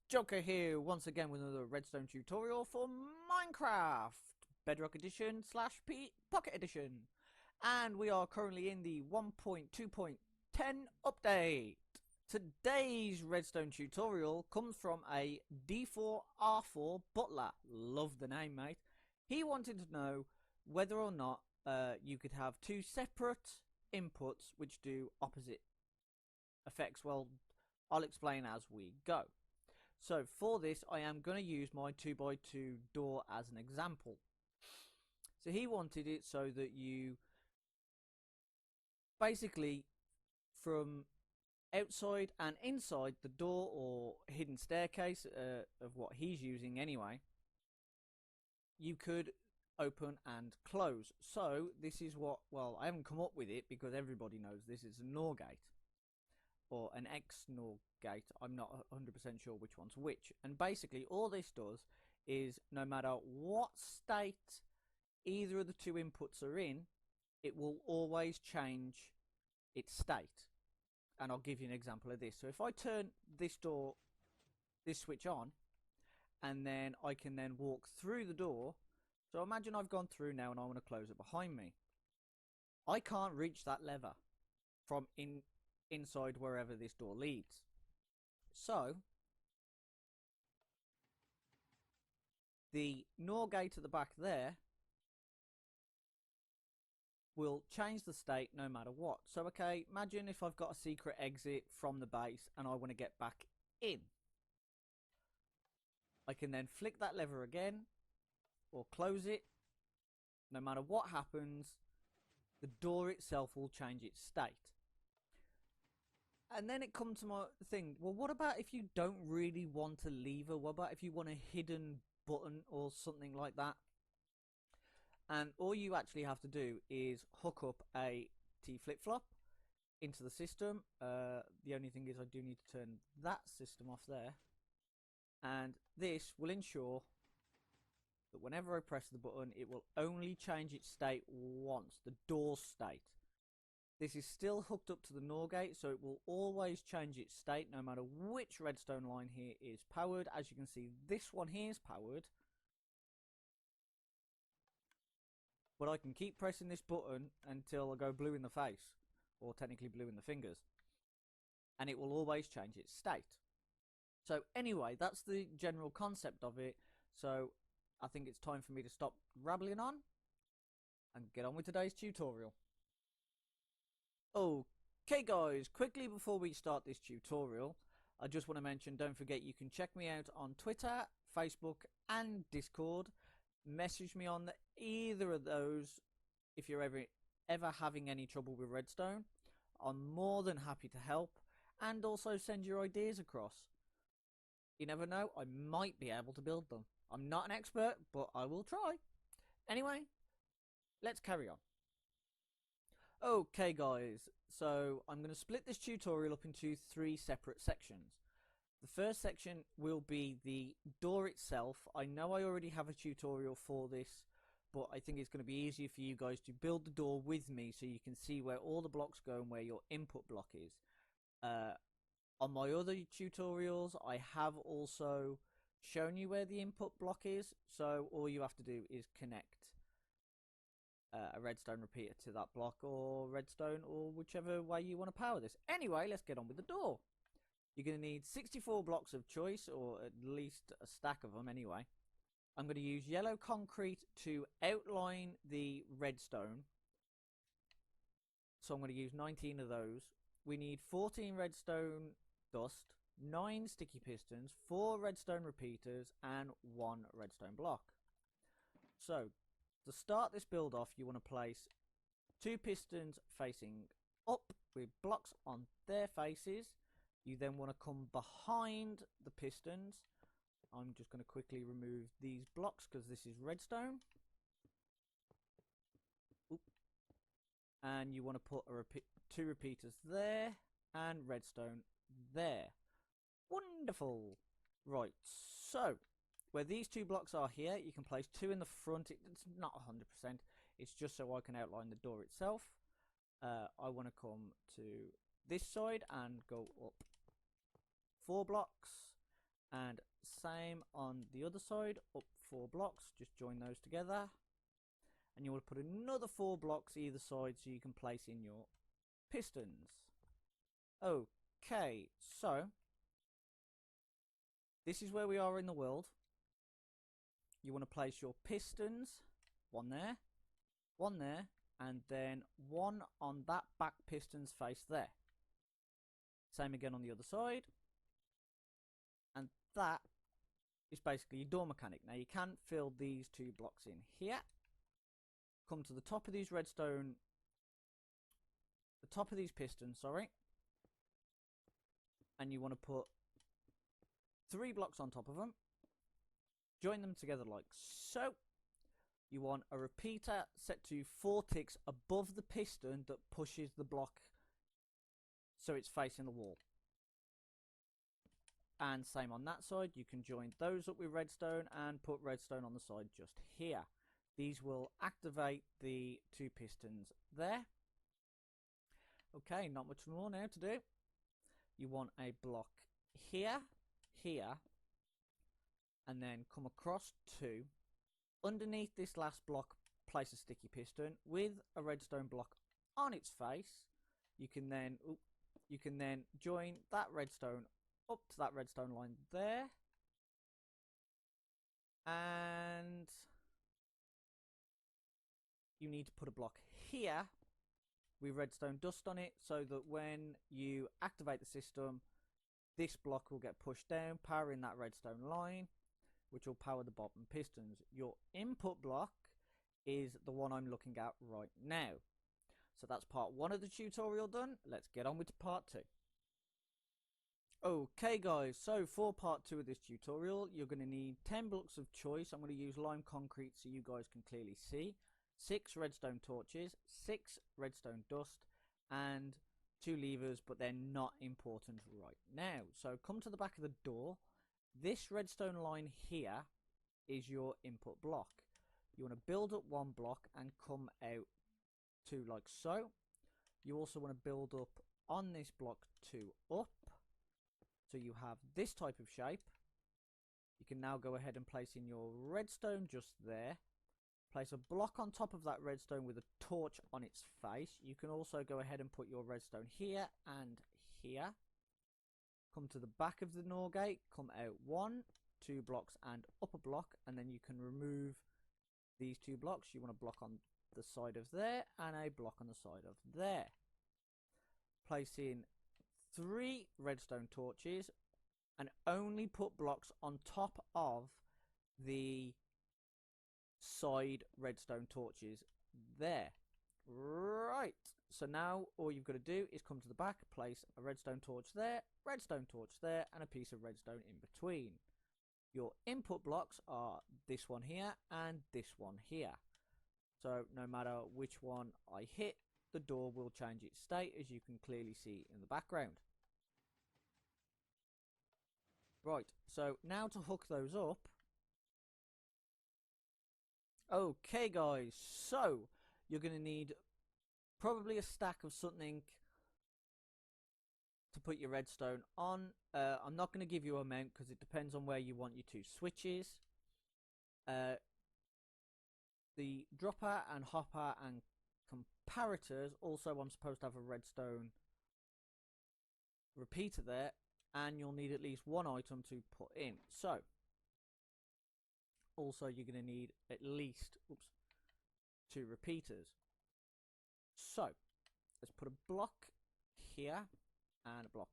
Joker here once again with another redstone tutorial for Minecraft Bedrock Edition slash Pocket Edition, and we are currently in the 1.2.10 update. Today's redstone tutorial comes from a D4R4 Butler. Love the name, mate. He wanted to know whether or not you could have two separate inputs which do opposite effects. Well, I'll explain as we go. So for this, I am going to use my 2x2 door as an example. So he wanted it so that you basically, from outside and inside the door or hidden staircase of what he's using anyway, you could open and close. So this is what, well, I haven't come up with it because everybody knows this is a NOR gate or an XNOR gate. I'm not 100% sure which one's which. And basically all this does is no matter what state either of the two inputs are in, it will always change its state. And I'll give you an example of this. So if I turn this switch on, and then I can then walk through the door. So imagine I've gone through now and I want to close it behind me. I can't reach that lever from inside wherever this door leads. So the NOR gate at the back there will change the state no matter what. So okay, imagine if I've got a secret exit from the base and I want to get back in. I can then flick that lever again or close it. No matter what happens, the door itself will change its state. And then it comes to my thing, well, what about if you don't really want a lever? What about if you want a hidden button or something like that? And all you actually have to do is hook up a T flip-flop into the system. The only thing is I do need to turn that system off there. And this will ensure that whenever I press the button, it will only change its state once, the door state. This is still hooked up to the NOR gate, so it will always change its state no matter which redstone line here is powered. As you can see, this one here is powered. But I can keep pressing this button until I go blue in the face, or technically blue in the fingers. And it will always change its state. So anyway, that's the general concept of it. So I think it's time for me to stop rambling on and get on with today's tutorial. Okay guys, quickly before we start this tutorial, I just want to mention, don't forget you can check me out on Twitter, Facebook and Discord. Message me on either of those if you're ever having any trouble with redstone. I'm more than happy to help, and also send your ideas across. You never know, I might be able to build them. I'm not an expert, but I will try. Anyway, let's carry on. Okay guys, so I'm going to split this tutorial up into 3 separate sections. The first section will be the door itself. I know I already have a tutorial for this, but I think it's going to be easier for you guys to build the door with me so you can see where all the blocks go and where your input block is. On my other tutorials, I have also shown you where the input block is, so all you have to do is connect a redstone repeater to that block, or redstone, or whichever way you want to power this. Anyway, let's get on with the door. You're going to need 64 blocks of choice, or at least a stack of them anyway. I'm going to use yellow concrete to outline the redstone. So I'm going to use 19 of those. We need 14 redstone dust, 9 sticky pistons, 4 redstone repeaters, and 1 redstone block. So to start this build off, you want to place 2 pistons facing up with blocks on their faces. You then want to come behind the pistons. I'm just going to quickly remove these blocks because this is redstone. Oop. And you want to put 2 repeaters there and redstone there. Wonderful. Right, so where these 2 blocks are here, you can place 2 in the front. It's not 100%. It's just so I can outline the door itself. I want to come to this side and go up 4 blocks, And same on the other side, up 4 blocks, just join those together. And you want to put another 4 blocks either side so you can place in your pistons. Okay, so this is where we are in the world. You want to place your pistons, one there, and then one on that back piston's face there. Same again on the other side. And that is basically your door mechanic. Now you can fill these 2 blocks in here. Come to the top of these redstone, the top of these pistons, sorry. And you want to put 3 blocks on top of them. Join them together like so. You want a repeater set to 4 ticks above the piston that pushes the block so it's facing the wall. And same on that side. You can join those up with redstone and put redstone on the side just here. These will activate the 2 pistons there. Okay, not much more now to do. You want a block here, here, and then come across 2. Underneath this last block, place a sticky piston with a redstone block on its face. You can then join that redstone up to that redstone line there, and you need to put a block here with redstone dust on it so that when you activate the system, this block will get pushed down, powering that redstone line, which will power the bottom pistons. Your input block is the one I'm looking at right now. So that's part 1 of the tutorial done. Let's get on with part 2. Okay guys, so for part 2 of this tutorial, you're going to need 10 blocks of choice. I'm going to use lime concrete so you guys can clearly see. 6 redstone torches, 6 redstone dust, and 2 levers, but they're not important right now. So come to the back of the door. This redstone line here is your input block. You want to build up 1 block and come out 2 like so. You also want to build up on this block 2 up. So you have this type of shape. You can now go ahead and place in your redstone just there. Place a block on top of that redstone with a torch on its face. You can also go ahead and put your redstone here and here. Come to the back of the XNOR gate, come out 1, 2 blocks and up a block, and then you can remove these 2 blocks. You want a block on the side of there and a block on the side of there. Place in 3 redstone torches and only put blocks on top of the side redstone torches there. Right, so now all you've got to do is come to the back, place a redstone torch there, and a piece of redstone in between. Your input blocks are this one here and this one here. So no matter which one I hit, the door will change its state, as you can clearly see in the background. Right, so now to hook those up. Okay guys, so you're going to need probably a stack of something to put your redstone on. I'm not going to give you a amount because it depends on where you want your 2 switches. The dropper and hopper and comparators, also I'm supposed to have a redstone repeater there, and you'll need at least 1 item to put in. So also you're going to need at least 2 repeaters. So let's put a block here and a block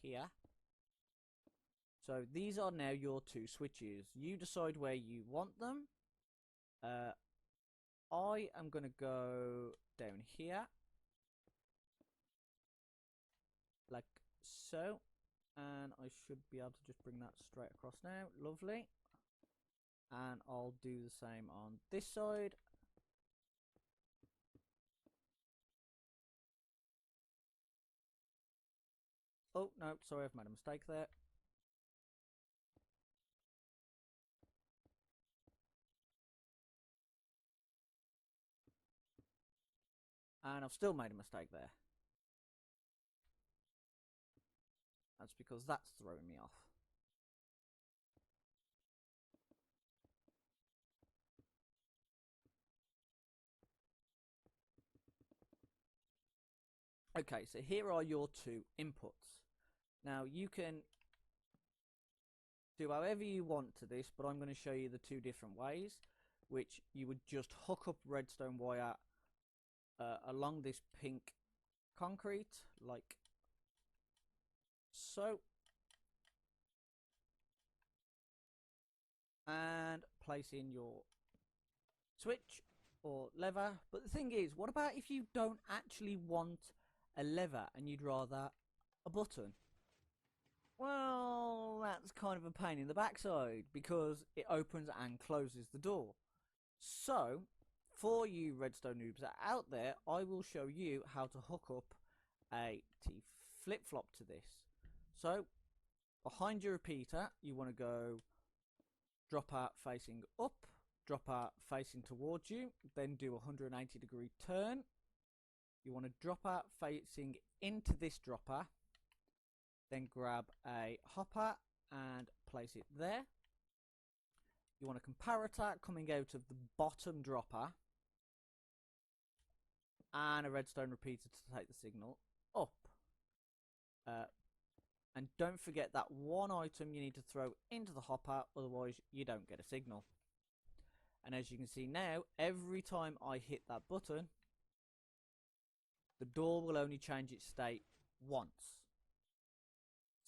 here. So these are now your 2 switches. You decide where you want them. I am going to go down here like so, and I should be able to just bring that straight across now. Lovely. And I'll do the same on this side. Oh no, sorry, I've made a mistake there. And I've still made a mistake there. That's because that's throwing me off. Okay, so here are your two inputs. Now you can do however you want to this, but I'm going to show you the two different ways, which you would just hook up redstone wire along this pink concrete, like so, and place in your switch or lever. But the thing is, what about if you don't actually want a lever and you'd rather a button? Well, that's kind of a pain in the backside because it opens and closes the door. So, for you redstone noobs that are out there, I will show you how to hook up a T flip-flop to this. So, behind your repeater, you want to go dropper facing up, dropper facing towards you, then do a 180-degree turn. You want to dropper facing into this dropper, then grab a hopper and place it there. You want a comparator coming out of the bottom dropper and a redstone repeater to take the signal up. And don't forget that one item you need to throw into the hopper, otherwise you don't get a signal. And as you can see now, every time I hit that button, the door will only change its state once.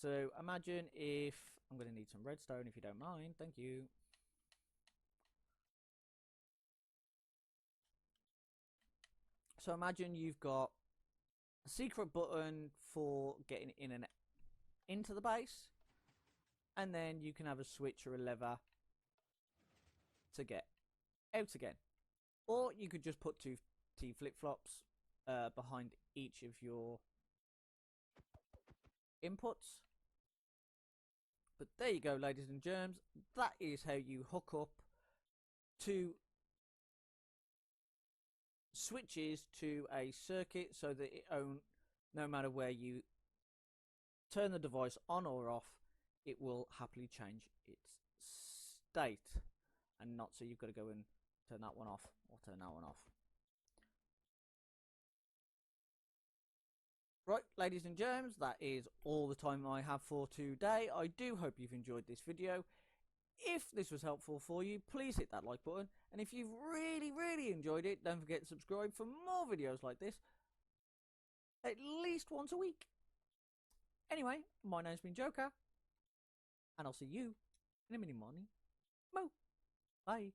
So imagine if, I'm going to need some redstone if you don't mind, thank you. So imagine you've got a secret button for getting in and into the base, and then you can have a switch or a lever to get out again. Or you could just put two T flip-flops behind each of your inputs. But there you go, ladies and germs. That is how you hook up two switches to a circuit so that it no matter where you turn the device on or off, it will happily change its state, and not so you've got to go and turn that one off or turn that one off. Right, ladies and germs, that is all the time I have for today. I do hope you've enjoyed this video. If this was helpful for you, please hit that like button. And if you've really enjoyed it, don't forget to subscribe for more videos like this, at least once a week. Anyway, my name's been Joker, and I'll see you in a mini morning. Bye.